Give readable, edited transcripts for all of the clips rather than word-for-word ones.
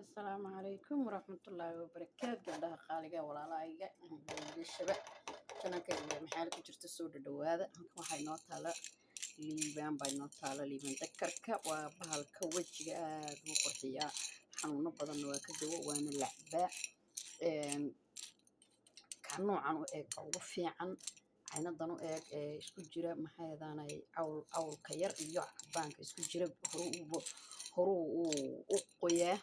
السلام عليكم ورحمة الله وبركاته قبلها قالقة ولا لايقة الشباب كنا كذا محل كجرت السود الدوادة waxay noo taala liibaan bay noo taala liibaan dakarka waa bahalka wajiga aad u qurxiya xanuuno badan waa ka dawo waana lacbaa ka noocan u eeg ugu fiican aynadan u eeg isku jira maxaydaanay awlka yar iyo cabaanka isku jira horu u qoyaa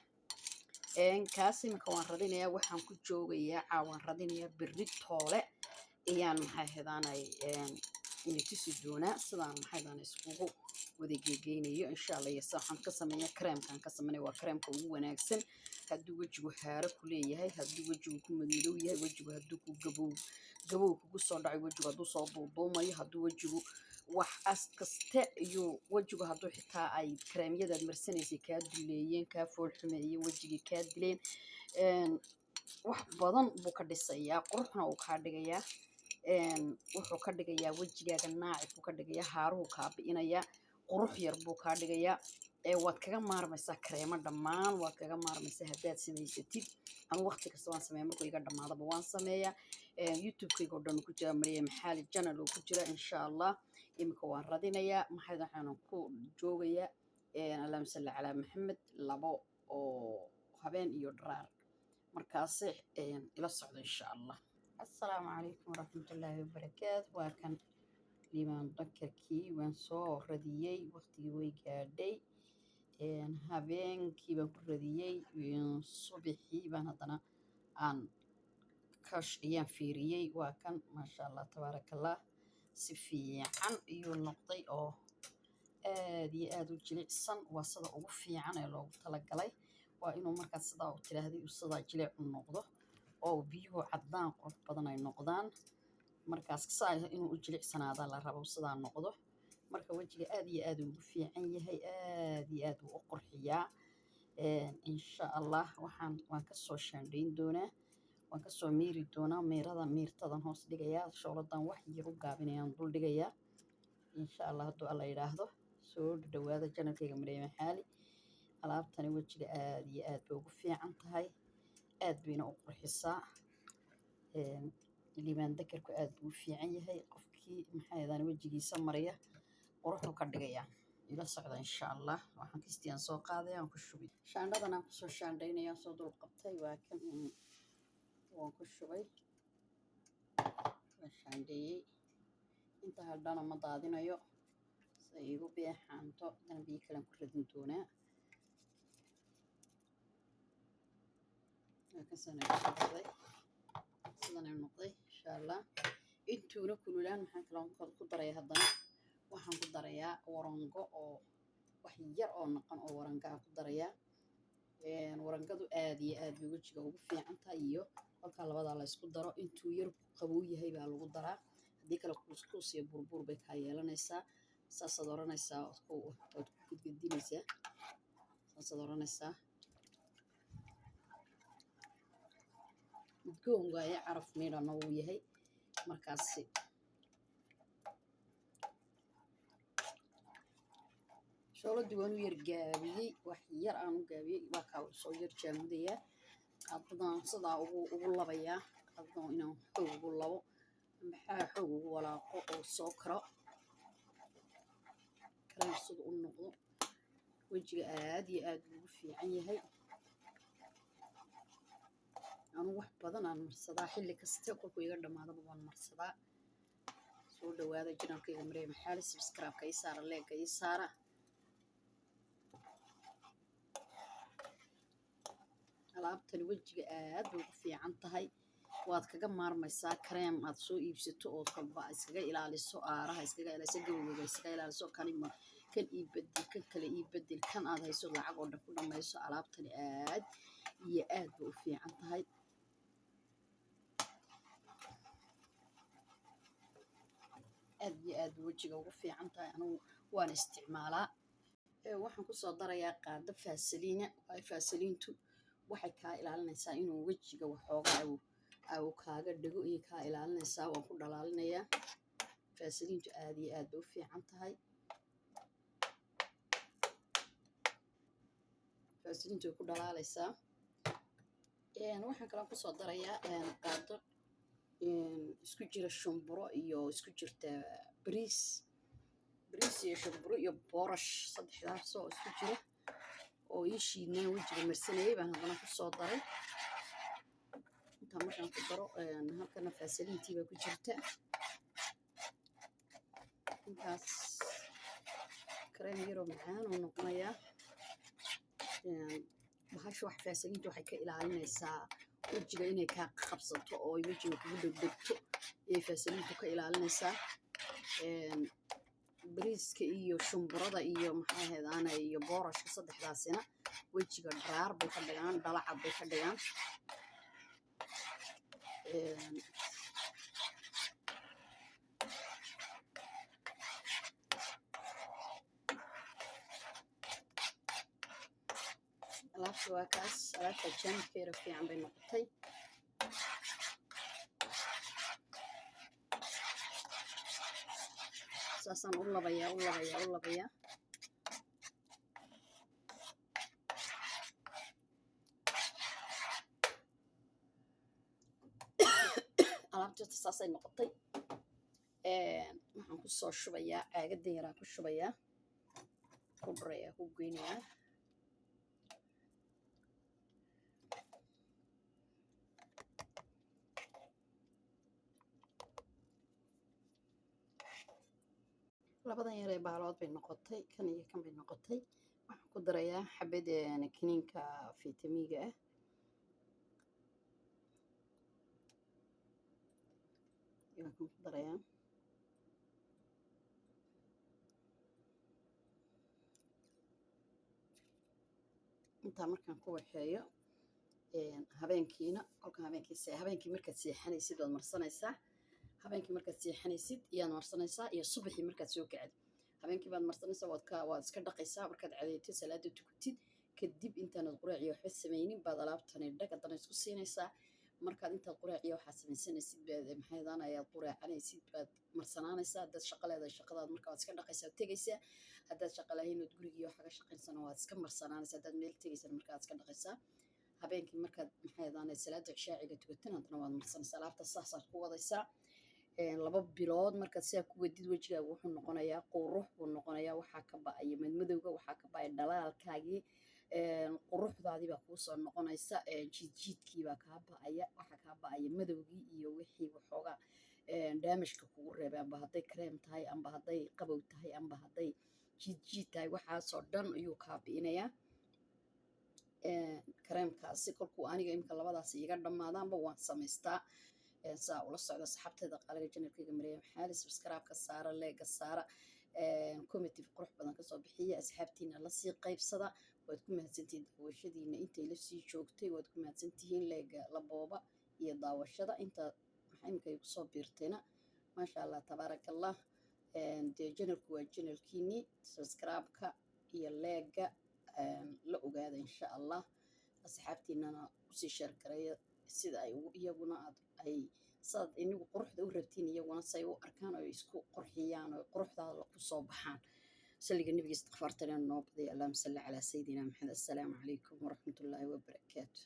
kaasi marka waan radinayaa waxaan ku joogayaa waan radinayaa berri toole ayaan maxay hedaanay inay tusi doonaa sidaan maxay hedaanay iskugu wada geegeynayo insha Allah iyo waxaan ka sameeyaa creamkan ka sameeyaa waa creamka ugu wanaagsan haddii wajigu haaro ku leeyahay haddii wajigu ku madow yahay wajigu haddii ku gabow kugu soo dhacay wajigu hadduu soo duuduumayo haddii wajigu wax kaste iyo wajigu hadduu xitaa ay creamyadaad marsanaysay kaa duleeyeen kaa fool xumeeyeen wajigii kaa dileen wax badan buu ka dhisayaa quruxna uu kaa dhigayaa wuxuu ka dhigayaa wajigaaga naacif buu ka dhigayaa haaruhu kaa bi'inayaa qurux yar buu kaa dhigayaa waad kaga maarmaysaa kareemo dhammaan waad kaga maarmaysaa haddaad samaysatid anu waqti kasta waan sameeyaa markuu iga dhammaadaba waan sameeyaa youtube-kayga oo dhan ku jira Maryam Maxaali channel oo ku jira insha Allah imika waan radinayaa maxay waxaan ku joogayaa Allahumma salli ala Muhammad labo oo habeen iyo dharaar markaas ila socdo insha Allah assalaamu calaykum waraxmatullaahi wabarakaatuh waa kan liibaan dakarkii waan soo radiyey waqtigii way gaadhay habeenkii baan ku radiyey subaxii baan haddana aan kash ayaan fiiriyey waa kan maasha Allah tabaarakallah si fiican ayuu noqday oo aad iyo aad u jilicsan waa sida ugu fiican ee loogu talagalay waa inuu markaas sidaa u tiraahday sidaa jilic u noqdo oo biyuhu caddaan qurux badan ay noqdaan markaas saa inuu u jilicsanaada la rabo sidaa noqdo marka wajiga aad iyo aad ugu fiican yahay aad iyo aad u qurxiyaa insha Allah waan ka soo shaandhayn doonaa waan ka soo miiri doonaa miirtadan hoos dhigayaa shooladan wax yar u gaabinayaan dul dhigayaa insha Allah hadduu alla yidhaahdo soo dhawaada channelkayga Maryam Maxaali alaabtani wajiga aad iyo aad bay ugu fiican tahay aad bayna u qurxisaa liibaan dakarku aad buu u fiican yahay qofkii maxay hedaanay wajigiisa maraya quruxu ka dhigayaa ila socda insha Allah waxaan kistiyan soo qaadaya aan ku shubay shaandhadan aan ku soo shaandhaynaya soo dul qabtay waa kan waan ku shubay waan shaandheeyey inta hadhana ma daadinayo si igu beexaanto dan biyo kale ku radin doonaa كسنة شغلي سنة نقضي إن شاء الله أنتوا ناكلوا محن كلام قدرية هذا وحن قدرية ورنقة أو وحير أو نقن أو ورنقة قدرية ورنقة دو آدي وجهه وفي عن تايو وكلا وضع على قدرة أنتوا يرب قبوي هاي بالقدرة هذيك الكوسكوس يبربر بك هاي لنسا صدرنا نسا أو تقدي نسا صدرنا نسا goonga ay caraf meedana uu yahay markaasi shooladu waan u yar gaabiyey wax yar aan u gaabiyey waa ka soo yar jaamudaya abadan sida ugu labaya abadan inaan xoog ugu labo maxaa xoog ugu walaaqo oo soo karo sida uu noqdo wajiga aad iyo aad ugu fiican yahay أنا واحد بدن عن مرصدا حلي كستيقظ ويقدر ما هذا بوان مرصدا سود وهذا جناب كي مريم محل سبسكرايب كيسارة ليه كيسارة ألعبت الوجه آد وفي عنتهاي واد كجمر مسا كريم أتصو يبسطو أو طبعا إسقى إلى السؤال إسقى إلى سجوا إسقى إلى السؤال كلمة كان يبدل كان يبدل كان هذا يسوق العقد ولا كل ما يسوق ألعبت الآد يآد وفي عنتهاي aad iyo aad wajiga ugu fiican tahay anigu waan isticmaalaa waxaan ku soo darayaa qaado faasaliina faasaliintu waxay ka ilaalinaysaa inuu wajiga waxoogaa uu kaaga dhigo iyo ka ilaalinaysaa waan ku dhalaalinayaa faasaliintu aad iyo aad bay u fiican tahay faasiliintu way ku dhalaalaysaa. Waxaan kaloo kusoo darayaa qaado isku jira shumburo iyo isku jirta bariis iyo shumburo iyo boorash saddexdaas oo isku jira oo ii shiidnaan wejiga marsanayay baan haddana kusoo daray. intaa markaan ku daro halkana faasiliintii baa ku jirta. intaas kareem yaroo macaan uu noqonayaa. bahasha wax faasiliinta waxay ka ilaalinaysaa wejiga inay kaa qabsato oo wejiga kugu dhegdhegto ayay faasiliintu ka ilaalinaysaa. bariiska iyo shumburada iyo maxaa heedaana iyo boorashka saddexdaasina wejiga dharaar bay ka dhigaan, dhalacad bay ka dhigaan. alaabta waa kaas. alaabta jaankeeda fiican bay noqotay. saasaan u labayaa. alaabta saasay noqotay. waxaan kusoo shubayaa caagadan yaraan ku shubayaa, ku dharayaa, ku goynayaa. labadan yaree baalood bay noqotay, kan iyo kan bay noqotay. waxaan ku darayaa xabad kiniinka fitamiinga ah. waxaan ku darayaa intaa markaan ku waxeeyo. habeenkiina kolka habeenkii markaad seexanaysid waad marsanaysaa. habeenkii markaad seexanaysid iyaad marsanaysaa iyo subaxii markaad soo kacdo. habeenkii baad marsanaysaa, waad iska dhaqaysaa. markaad cadeeytid salaada tukatid kadib intaanad quraac iyo waxba samaynin baad alaabtani dhag haddana isku siinaysaa. markaad intaad quraac iyo waxaad samaysanaysid baad maxaydaan ayaad quraacanaysid baad marsanaanaysaa. haddaad shaqo leedahay shaqadaad marka waad iska dhaqaysaa, tegaysaa. haddaad shaqo lahayn ood gurigii wax kaga shaqaysana waad iska marsanaanaysaa. haddaad meel tegaysana markaad iska dhaqaysaa. habeenkii markaad maxaydaan salaada cishaaciga tukatana haddana waad marsanaysaa. alaabta saasaad ku wadaysaa. 2 bilood markaad sidaa ku wadid wejigaaga wuxuu noqonayaa qurux buu noqonayaa. waxaa ka ba'aya madmadowga, waxaa ka ba'aya dhalaalkaagii, quruxdaadii baa kuu soo noqonaysa. jiidjiidkii baa kaa ba'aya, waxaa kaa ba'aya madowgii iyo wixii waxoogaa daamashka kugu reebay, amba hadday kareem tahay, amba hadday qabow tahay, amba hadday jiidjiid tahay, waxaasoo dhan ayuu kaa bi'inayaa. kareemkaasi kolkuu aniga imika labadaas iga dhammaadaanba waan samaystaa. saa ula socda saxaabteeda qaaliga janalkayga Maryam Xaali. subscribe-ka saara, leega saara, commentive qurux badan kasoo bixiya, asxaabtiina la sii qaybsada. waad ku mahadsantihiin daawashadiina intay la sii joogtay. waad ku mahadsantihiin leega la booba iyo daawashada. inta maxaa imika igu soo biirtayna maasha allah tabaaraka allah. dee janalku waa janalkiinii. subscribe-ka iyo leega la ogaada insha allah. asxaabtiinana usii sheer gareeya sida ay iyaguna ay saad inigu quruxda u rabtiin iyaguna say u arkaan oo isku qurxiyaan oo quruxdaada ku soo baxaan. saliga nabiga istighfaartana noo badiyo. allahumma salli calaa sayidina maxamed. assalaamu calaykum waraxmatullaahi wabarakaatu.